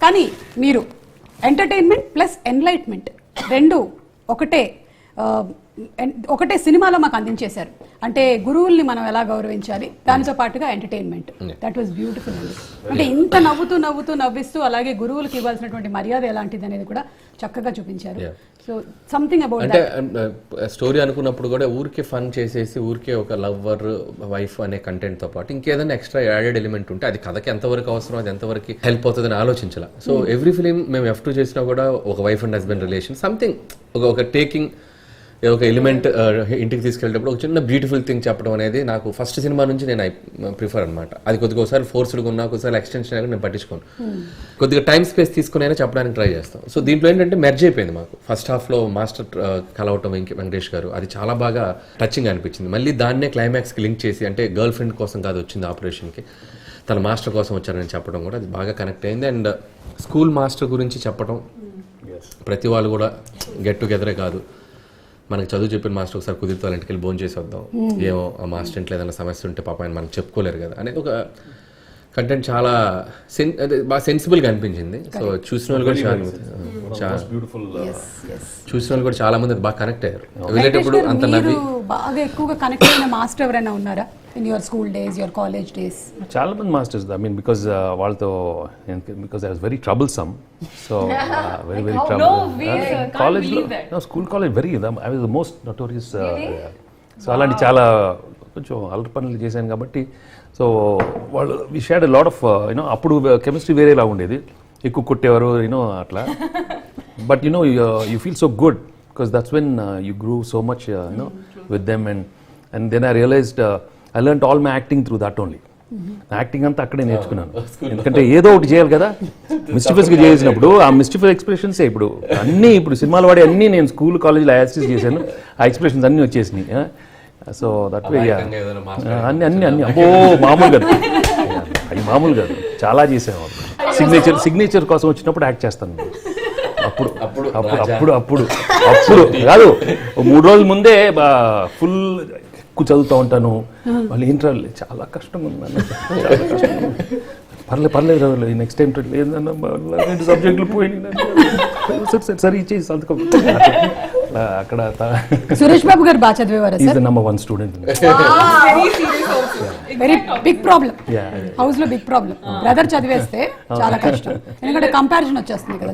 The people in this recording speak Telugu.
కానీ మీరు ఎంటర్టైన్మెంట్ ప్లస్ ఎన్లైట్మెంట్ రెండు ఒకటే సినిమాలో మాకు అందించేశారు. అంటే గురువుల్ని మనం ఎలా గౌరవించాలి, దానితో పాటుగా ఎంటర్టైన్మెంట్. దట్ వాస్ బ్యూటిఫుల్ అండి. అంటే ఇంత నవ్విస్తూ అలాగే గురువులకు ఇవ్వాల్సినటువంటి మర్యాద ఎలాంటిది అనేది కూడా చక్కగా చూపించారు. సో సంథింగ్ అబౌట్ అంటే స్టోరీ అనుకున్నప్పుడు కూడా ఊరికే ఫన్ చేసేసి ఊరికే ఒక లవ్వర్ వైఫ్ అనే కంటెంట్ తో పాటు ఇంకేదైనా ఎక్స్ట్రా యాడెడ్ ఎలిమెంట్ ఉంటే అది కథకి ఎంతవరకు అవసరం, అది ఎంతవరకు హెల్ప్ అవుతుందని ఆలోచించాల. సో ఎవ్రీ ఫిలిం మేము F2 చేసినా కూడా ఒక wife and husband relation something ఒక టేకింగ్ ఒక ఎలిమెంట్ ఇంటికి తీసుకెళ్ళేటప్పుడు ఒక చిన్న బ్యూటిఫుల్ థింగ్ చెప్పడం అనేది నాకు ఫస్ట్ సినిమా నుంచి నేను ప్రిఫర్ అనమాట. అది కొద్దిగా ఒకసారి ఫోర్స్డ్గా ఉన్నా, ఒకసారి ఎక్స్టెన్షన్ అయినా నేను పట్టించుకోను. కొద్దిగా టైం స్పేస్ తీసుకుని అయినా చెప్పడానికి ట్రై చేస్తాం. సో దీంట్లో ఏంటంటే మెర్జ్ అయిపోయింది మాకు. ఫస్ట్ హాఫ్లో మాస్టర్ కలవటం వెంకటేష్ గారు, అది చాలా బాగా టచింగ్ అనిపించింది. మళ్ళీ దాన్నే క్లైమాక్స్కి లింక్ చేసి, అంటే గర్ల్ ఫ్రెండ్ కోసం కాదు వచ్చింది ఆపరేషన్కి, తన మాస్టర్ కోసం వచ్చారని చెప్పడం కూడా అది బాగా కనెక్ట్ అయింది. అండ్ స్కూల్ మాస్టర్ గురించి చెప్పడం, ప్రతి వాళ్ళు కూడా గెట్ టుగెదరే కాదు, మనకి చదువు చెప్పిన మాస్టర్ ఒకసారి కుదిరితే వాళ్ళ ఇంటికి వెళ్ళి భోజనం చేసి వద్దాం, ఏమో ఆ మాస్టర్ ఇంట్లో ఏదైనా సమస్య ఉంటే పాప ఆయన మనకు చెప్పుకోలేరు కదా అనేది ఒక కంటెంట్ చాలా బాగా సెన్సిబుల్గా అనిపించింది. సో చూసిన వాళ్ళు కూడా చాలా మంది బాగా కనెక్ట్ అయ్యారు. వెళ్ళేటప్పుడు అంత నవ్వి బాగా ఎక్కువగా కనెక్ట్ అయిన మాస్టర్ ఎవరైనా ఉన్నారా in your school days, your college days? చాలా మంది మాస్టర్స్, ఐ మీన్ బికాజ్ వాళ్ళతో because I was very troublesome. So very trouble కాలేజ్లో, school college very I was the most notorious. So అలాంటి చాలా కొంచెం అల్లరి పనులు చేశాను కాబట్టి సో వాళ్ళు we shared a lot of you know. అప్పుడు కెమిస్ట్రీ వేరేలా ఉండేది, ఎక్కువ కొట్టేవారు యూనో అట్లా. But you know you feel so good because that's when you గ్రూ so much you know with them. And then I realized I learned all my acting through that only. Acting అంతా అక్కడే నేర్చుకున్నాను. ఎందుకంటే ఏదో ఒకటి చేయాలి కదా. మిస్టిఫియస్గా చేసినప్పుడు ఆ మిస్టిఫియస్ ఎక్స్ప్రెషన్సే ఇప్పుడు అన్నీ, ఇప్పుడు సినిమాలు వాడి అన్నీ నేను స్కూల్ కాలేజ్లో యాక్సెస్ చేశాను. ఆ ఎక్స్ప్రెషన్స్ అన్నీ వచ్చేసినాయి. సో దట్ వే అన్ని అన్ని అన్ని అబ్బో మామూలు కాదు, అది మామూలు కాదు, చాలా చేసేవాళ్ళు. సిగ్నేచర్ కోసం వచ్చినప్పుడు యాక్ట్ చేస్తాను. అప్పుడు అప్పుడు అప్పుడు అప్పుడు కాదు, 3 రోజుల ముందే ఫుల్ ఎక్కువ చదువుతూ ఉంటాను. వాళ్ళు ఇంటర్వ్యూ చాలా కష్టంగా ఉందన్న, చాలా కష్టంగా. పర్లేదు నెక్స్ట్ టైం లేదన్న సబ్జెక్టులు పోయినాయి, సరే ఇచ్చేసి సంతకం. అక్కడ సురేష్ బాబు గారు బాగా చదివేవారు. Is the number 1 student. Very big problem house లో, బిగ్ ప్రాబ్లం. బ్రదర్ చదివేస్తే చాలా కష్టం, ఎందుకంటే కంపారిజన్ వచ్చేస్తుంది కదా.